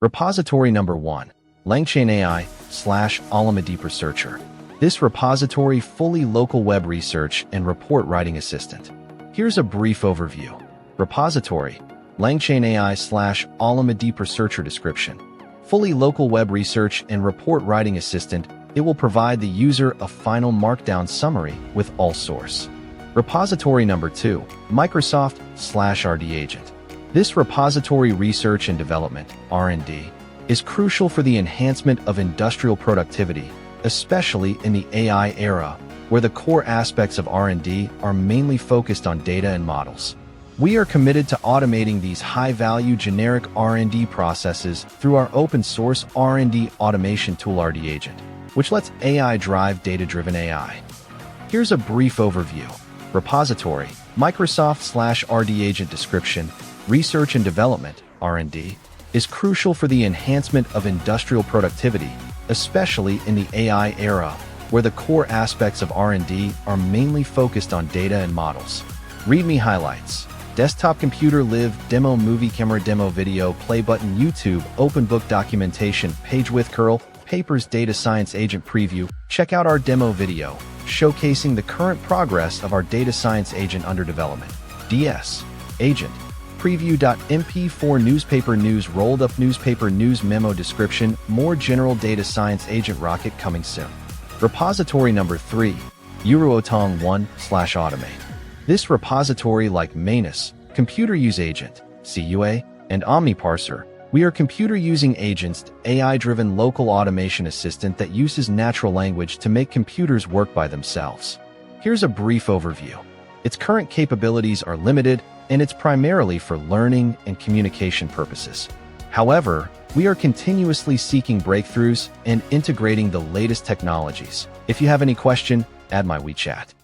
Repository number 1, LangChain AI/Alama Deep Researcher. This repository fully local web research and report writing assistant. Here's a brief overview. Repository, LangChain AI/Alama Deep Researcher description. Fully local web research and report writing assistant, it will provide the user a final markdown summary with all source. Repository number 2, Microsoft/RD Agent. This repository research and development, R&D, is crucial for the enhancement of industrial productivity, especially in the AI era, where the core aspects of R&D are mainly focused on data and models. We are committed to automating these high-value generic R&D processes through our open-source R&D automation tool RD Agent, which lets AI drive data-driven AI. Here's a brief overview. Repository, Microsoft/RD Agent description. Research and development, R&D, is crucial for the enhancement of industrial productivity, especially in the AI era, where the core aspects of R&D are mainly focused on data and models. README highlights: desktop computer live, demo movie camera demo video, play button YouTube, open book documentation, page with curl, papers data science agent preview. Check out our demo video, showcasing the current progress of our data science agent under development. DS Agent Preview.mp4 Newspaper News Rolled Up Newspaper News Memo Description More General Data Science Agent Rocket coming soon. Repository number 3, Uruotong 1/Automate. This repository, like Manus, Computer Use Agent, CUA, and OmniParser, we are computer using agents, AI-driven local automation assistant that uses natural language to make computers work by themselves. Here's a brief overview. Its current capabilities are limited, and it's primarily for learning and communication purposes. However, we are continuously seeking breakthroughs and integrating the latest technologies. If you have any question, add my WeChat.